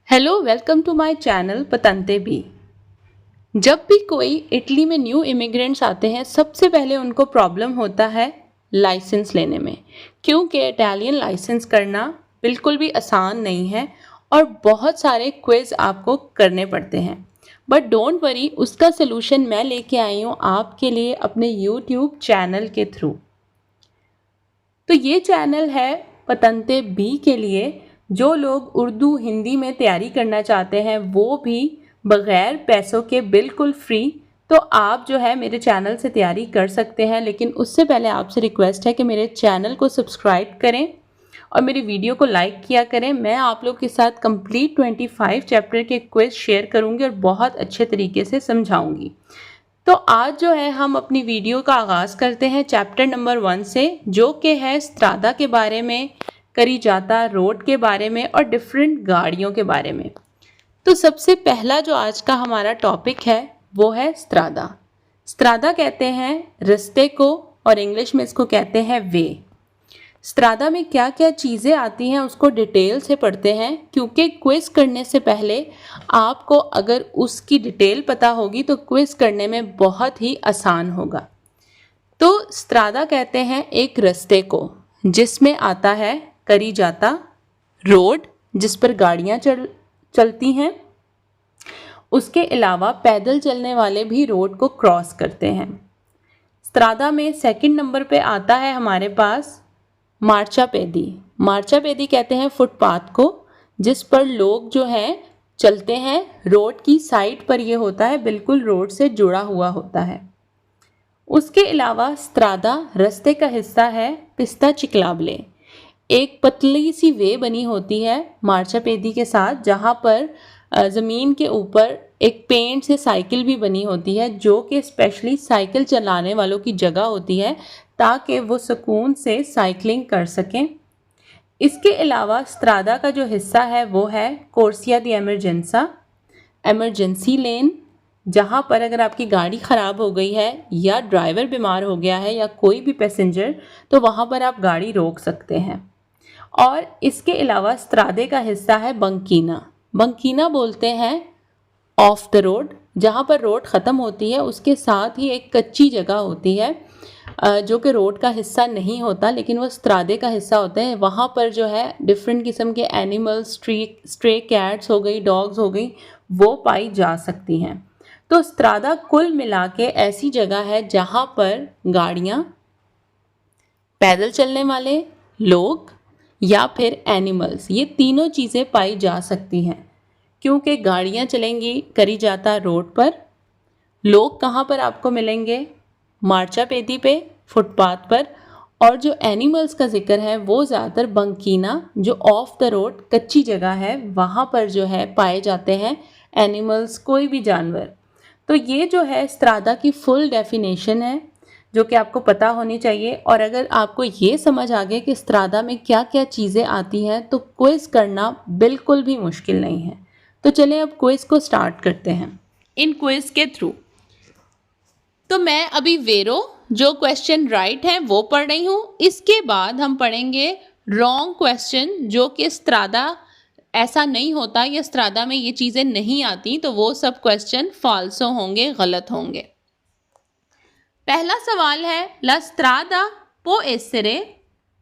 Hello, welcome to my channel पतंते बी। जब भी कोई इटली में न्यू इमिग्रेंट्स आते हैं, सबसे पहले उनको प्रॉब्लम होता है लाइसेंस लेने में, क्योंकि इटालियन लाइसेंस करना बिल्कुल भी आसान नहीं है और बहुत सारे क्विज़ आपको करने पड़ते हैं। बट डोंट वरी, उसका सलूशन मैं लेके आई हूँ आपके लिए अपने यूट्यूब चैनल के थ्रू। तो ये चैनल है पतंते बी के लिए। जो लोग उर्दू हिंदी में तैयारी करना चाहते हैं, वो भी बग़ैर पैसों के बिल्कुल फ्री, तो आप जो है मेरे चैनल से तैयारी कर सकते हैं। लेकिन उससे पहले आपसे रिक्वेस्ट है कि मेरे चैनल को सब्सक्राइब करें और मेरी वीडियो को लाइक किया करें। मैं आप लोग के साथ कंप्लीट 25 चैप्टर के क्विज शेयर करूंगी और बहुत अच्छे तरीके से समझाऊंगी। तो आज जो है हम अपनी वीडियो का आगाज़ करते हैं चैप्टर नंबर 1 से, जो कि है स्त्रादा के बारे में, करी जाता रोड के बारे में और डिफरेंट गाड़ियों के बारे में। तो सबसे पहला जो आज का हमारा टॉपिक है वो है स्त्रादा। स्त्रादा कहते हैं रास्ते को और इंग्लिश में इसको कहते हैं वे। स्त्रादा में क्या क्या चीज़ें आती हैं उसको डिटेल से पढ़ते हैं, क्योंकि क्विज़ करने से पहले आपको अगर उसकी डिटेल पता होगी तो क्विज़ करने में बहुत ही आसान होगा। तो स्त्रादा कहते हैं एक रास्ते को जिसमें आता है करी जाता रोड, जिस पर गाड़ियाँ चलती हैं। उसके अलावा पैदल चलने वाले भी रोड को क्रॉस करते हैं। स्त्रादा में सेकंड नंबर पे आता है हमारे पास मार्चापेदी। मार्चापेदी कहते हैं फुटपाथ को, जिस पर लोग जो हैं चलते हैं। रोड की साइड पर ये होता है, बिल्कुल रोड से जुड़ा हुआ होता है। उसके अलावा स्त्रादा रास्ते का हिस्सा है पिस्ता चिक्लाबले। एक पतली सी वे बनी होती है मार्चापेदी के साथ, जहाँ पर ज़मीन के ऊपर एक पेंट से साइकिल भी बनी होती है, जो कि स्पेशली साइकिल चलाने वालों की जगह होती है ताकि वो सुकून से साइकिलिंग कर सकें। इसके अलावा स्त्रादा का जो हिस्सा है वो है कोर्सिया दी एमरजेंसा, एमरजेंसी लेन, जहाँ पर अगर आपकी गाड़ी ख़राब हो गई है या ड्राइवर बीमार हो गया है या कोई भी पैसेंजर, तो वहाँ पर आप गाड़ी रोक सकते हैं। और इसके अलावा स्त्रादे का हिस्सा है बंकीना। बंकीना बोलते हैं ऑफ द रोड, जहाँ पर रोड ख़त्म होती है उसके साथ ही एक कच्ची जगह होती है जो कि रोड का हिस्सा नहीं होता, लेकिन वो स्त्रादे का हिस्सा होता है। वहाँ पर जो है डिफरेंट किस्म के एनिमल्स, स्ट्रे कैट्स हो गई, डॉग्स हो गई, वो पाई जा सकती हैं। तो स्त्रादा कुल मिला के ऐसी जगह है जहाँ पर गाड़ियाँ, पैदल चलने वाले लोग या फिर एनिमल्स, ये तीनों चीज़ें पाई जा सकती हैं। क्योंकि गाड़ियाँ चलेंगी करी जाता रोड पर, लोग कहाँ पर आपको मिलेंगे? मार्चापेदी पे, फुटपाथ पर, और जो एनिमल्स का जिक्र है वो ज़्यादातर बंकीना, जो ऑफ द रोड कच्ची जगह है, वहाँ पर जो है पाए जाते हैं एनिमल्स, कोई भी जानवर। तो ये जो है स्त्रादा की फुल डेफिनेशन है जो कि आपको पता होनी चाहिए। और अगर आपको ये समझ आ गया कि स्त्रादा में क्या क्या चीज़ें आती हैं तो क्विज़ करना बिल्कुल भी मुश्किल नहीं है। तो चलें अब क्विज़ को स्टार्ट करते हैं इन क्विज़ के थ्रू। तो मैं अभी वेरो जो क्वेश्चन राइट है वो पढ़ रही हूँ। इसके बाद हम पढ़ेंगे रॉन्ग क्वेश्चन, जो कि स्त्रादा ऐसा नहीं होता या स्त्रादा में ये चीज़ें नहीं आती, तो वो सब क्वेश्चन फॉल्सो होंगे, गलत होंगे। पहला सवाल है ला स्त्रादा पो एसरे,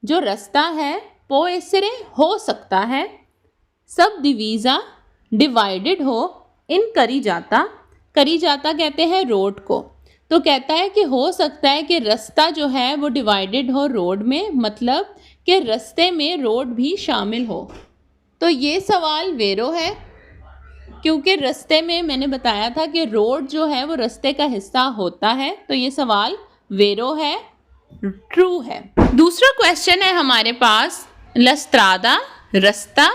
जो रास्ता है पो एसरे हो सकता है सब डिवीज़ा डिवाइडेड हो इन करी जाता। करी जाता कहते हैं रोड को, तो कहता है कि हो सकता है कि रास्ता जो है वो डिवाइडेड हो रोड में, मतलब कि रास्ते में रोड भी शामिल हो। तो ये सवाल वेरो है, क्योंकि रास्ते में मैंने बताया था कि रोड जो है वो रास्ते का हिस्सा होता है, तो ये सवाल वेरो है, ट्रू है। दूसरा क्वेश्चन है हमारे पास ला स्त्रादा रास्ता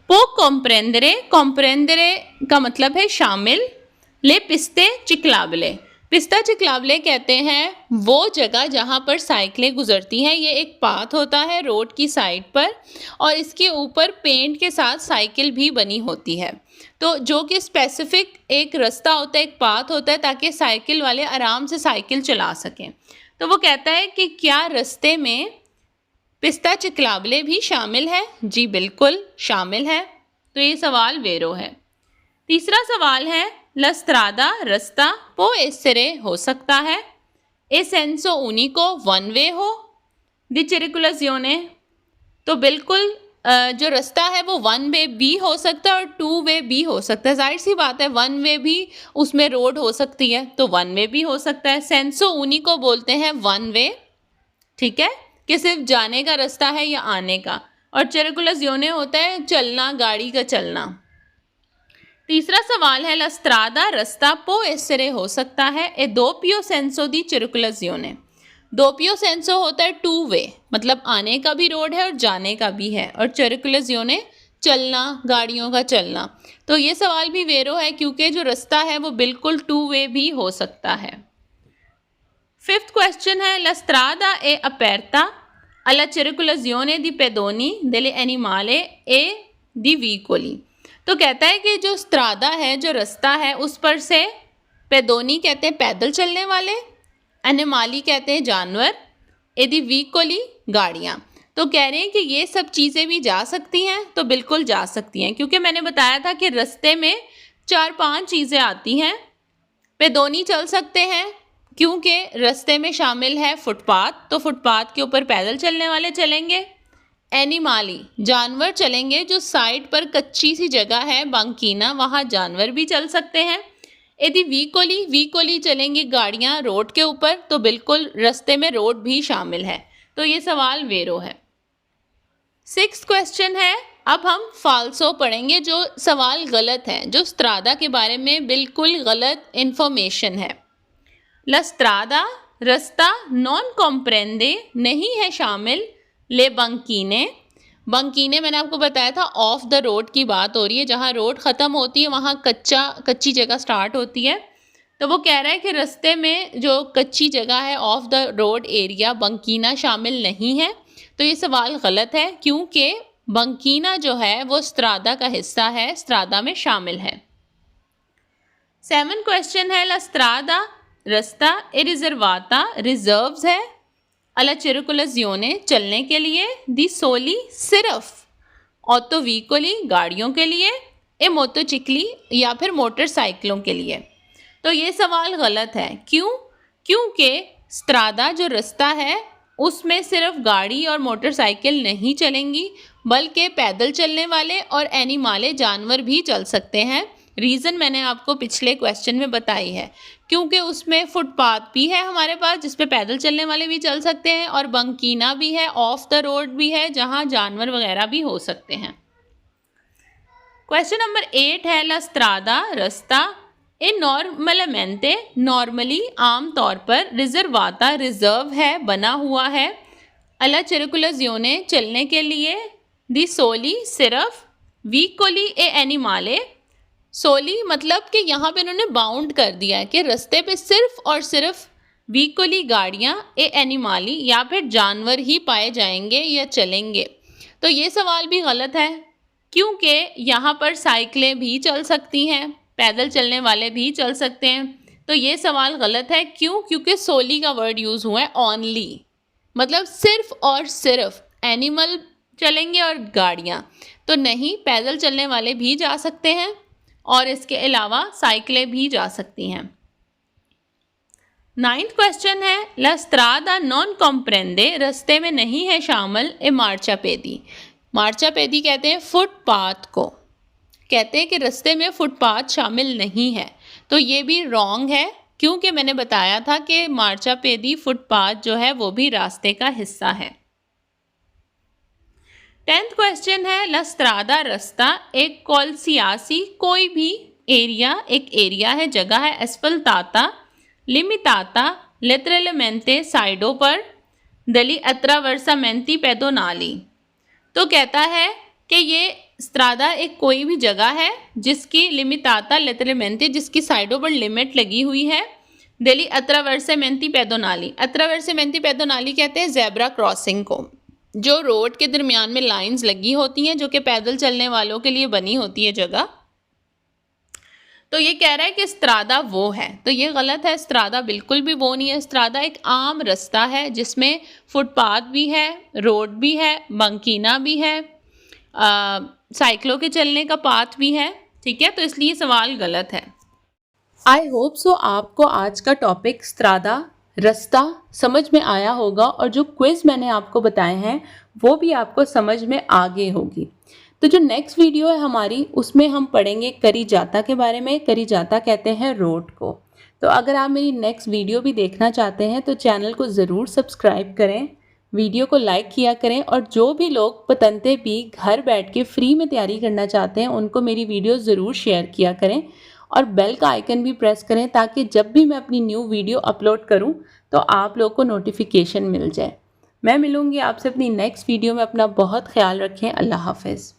पो कॉम्प्रेंदरे, कॉम्प्रेंदरे का मतलब है शामिल, ले पिस्ते चिक्लाबले। पिस्ता चिक्लाबले कहते हैं वो जगह जहाँ पर साइकिलें गुजरती हैं। ये एक पाथ होता है रोड की साइड पर और इसके ऊपर पेंट के साथ साइकिल भी बनी होती है, तो जो कि स्पेसिफिक एक रास्ता होता है, एक पाथ होता है, ताकि साइकिल वाले आराम से साइकिल चला सकें। तो वो कहता है कि क्या रास्ते में पिस्ता चिक्लाबले भी शामिल है? जी बिल्कुल शामिल है। तो ये सवाल वेरो है। तीसरा सवाल है la strada रास्ता può essere हो सकता है ए सेंसो unico वन वे हो दी circolazione, तो बिल्कुल जो रास्ता है वो वन वे भी हो सकता है और टू वे भी हो सकता है। जाहिर सी बात है वन वे भी उसमें रोड हो सकती है तो वन वे भी हो सकता है। सेंसो unico बोलते हैं वन वे, ठीक है, कि सिर्फ जाने का रास्ता है या आने का, और circolazione होता है चलना, गाड़ी का चलना। तीसरा सवाल है la strada रास्ता può essere हो सकता है ए doppio senso di circolazione। दोपियो सेंसो होता है टू वे, मतलब आने का भी रोड है और जाने का भी है, और circolazione चलना, गाड़ियों का चलना। तो ये सवाल भी वेरो है क्योंकि जो रास्ता है वो बिल्कुल टू वे भी हो सकता है। फिफ्थ क्वेश्चन है la strada è aperta alla circolazione di pedoni degli animali e di veicoli। तो कहता है कि जो स्त्रादा है, जो रास्ता है, उस पर से पेदोनी कहते हैं पैदल चलने वाले, एनिमाली कहते हैं जानवर, एदी व्हीकली गाड़ियाँ। तो कह रहे हैं कि ये सब चीज़ें भी जा सकती हैं, तो बिल्कुल जा सकती हैं क्योंकि मैंने बताया था कि रास्ते में 4-5 चीज़ें आती हैं। पेदोनी चल सकते हैं क्योंकि रास्ते में शामिल है फुटपाथ, तो फुटपाथ के ऊपर पैदल चलने वाले चलेंगे। एनिमाली जानवर चलेंगे, जो साइड पर कच्ची सी जगह है बंकीना, वहाँ जानवर भी चल सकते हैं। यदि वीकोली चलेंगी गाड़ियाँ रोड के ऊपर, तो बिल्कुल रास्ते में रोड भी शामिल है, तो ये सवाल वेरो है। सिक्स्थ क्वेश्चन है, अब हम फाल्सो पढ़ेंगे, जो सवाल गलत है, जो स्त्रादा के बारे में बिल्कुल गलत इंफॉर्मेशन है। ला स्त्रादा रास्ता नॉन कॉम्प्रेंडे नहीं है शामिल ले बंकीने मैंने आपको बताया था ऑफ द रोड की बात हो रही है, जहाँ रोड ख़त्म होती है वहाँ कच्ची जगह स्टार्ट होती है। तो वो कह रहा है कि रास्ते में जो कच्ची जगह है ऑफ द रोड एरिया, बंकीना शामिल नहीं है। तो ये सवाल गलत है क्योंकि बंकीना जो है वो स्त्रादा का हिस्सा है, स्त्रादा में शामिल है। 7 क्वेश्चन है ला स्त्रादा रास्ता ए रिजर्वाता रिजर्व्स है अला circolazione चलने के लिए, दी सोली सिर्फ ऑटो व्हीकली गाड़ियों के लिए, ए मोटोचिकली या फिर मोटरसाइकिलों के लिए। तो ये सवाल गलत है। क्योंकि स्त्रादा जो रास्ता है उसमें सिर्फ गाड़ी और मोटरसाइकिल नहीं चलेंगी, बल्कि पैदल चलने वाले और एनिमाले जानवर भी चल सकते हैं। रीज़न मैंने आपको पिछले क्वेश्चन में बताई है, क्योंकि उसमें फुटपाथ भी है हमारे पास जिस पे पैदल चलने वाले भी चल सकते हैं, और बंकीना भी है, ऑफ द रोड भी है जहां जानवर वगैरह भी हो सकते हैं। क्वेश्चन नंबर 8 है ला स्त्रादा रास्ता ए नॉर्मलमेंटे नॉर्मली आम तौर पर, रिजर्वाता रिजर्व है, बना हुआ है, अला circolazione चलने के लिए, दी सोली सिर्फ, व्हीकली ए एनिमाले सोली मतलब कि यहाँ पे उन्होंने बाउंड कर दिया है कि रास्ते पे सिर्फ और सिर्फ व्हीकली गाड़ियाँ ए एनिमाली या फिर जानवर ही पाए जाएंगे या चलेंगे। तो ये सवाल भी गलत है क्योंकि यहाँ पर साइकिलें भी चल सकती हैं, पैदल चलने वाले भी चल सकते हैं। तो ये सवाल गलत है। क्योंकि सोली का वर्ड यूज़ हुआ है ऑनली, मतलब सिर्फ और सिर्फ एनिमल चलेंगे और गाड़ियाँ, तो नहीं, पैदल चलने वाले भी जा सकते हैं और इसके अलावा साइकिलें भी जा सकती हैं। 9th क्वेश्चन है ला स्त्रादा नॉन कॉम्प्रेंडे रास्ते में नहीं है शामिल ए मार्चापेदी। मार्चापेदी कहते हैं फुटपाथ को, कहते हैं कि रास्ते में फुटपाथ शामिल नहीं है। तो ये भी रॉन्ग है क्योंकि मैंने बताया था कि मार्चापेदी फुटपाथ जो है वो भी रास्ते का हिस्सा है। 10th क्वेश्चन है ला स्त्रादा रास्ता एक qualsiasi कोई भी एरिया, एक एरिया है, जगह है, एस्फल्टाता लिमिटाता लेटरalmente साइडों पर दली attraversamenti pedonali। तो कहता है कि ये स्त्रादा एक कोई भी जगह है जिसकी लिमिटाता लेटरalmente जिसकी साइडों पर लिमिट लगी हुई है, दली attraversamenti pedonali। attraversamenti pedonali कहते हैं जेब्रा क्रॉसिंग को, जो रोड के दरमियान में लाइंस लगी होती हैं जो कि पैदल चलने वालों के लिए बनी होती है जगह। तो ये कह रहा है कि स्त्रादा वो है, तो ये गलत है। स्त्रादा बिल्कुल भी वो नहीं है। स्त्रादा एक आम रास्ता है जिसमें फुटपाथ भी है, रोड भी है, बंकीना भी है, साइक्लो के चलने का पाथ भी है, ठीक है, तो इसलिए सवाल गलत है। आई होप सो आपको आज का टॉपिक स्त्रादा रास्ता समझ में आया होगा और जो क्विज मैंने आपको बताए हैं वो भी आपको समझ में आ गई होगी। तो जो नेक्स्ट वीडियो है हमारी उसमें हम पढ़ेंगे करीजाता के बारे में। करीजाता कहते हैं रोड को। तो अगर आप मेरी नेक्स्ट वीडियो भी देखना चाहते हैं तो चैनल को ज़रूर सब्सक्राइब करें, वीडियो को लाइक किया करें, और जो भी लोग पतंते भी घर बैठ के फ्री में तैयारी करना चाहते हैं उनको मेरी वीडियो ज़रूर शेयर किया करें और बेल का आइकन भी प्रेस करें ताकि जब भी मैं अपनी न्यू वीडियो अपलोड करूं तो आप लोग को नोटिफिकेशन मिल जाए। मैं मिलूंगी आपसे अपनी नेक्स्ट वीडियो में। अपना बहुत ख्याल रखें। अल्लाह हाफिज़।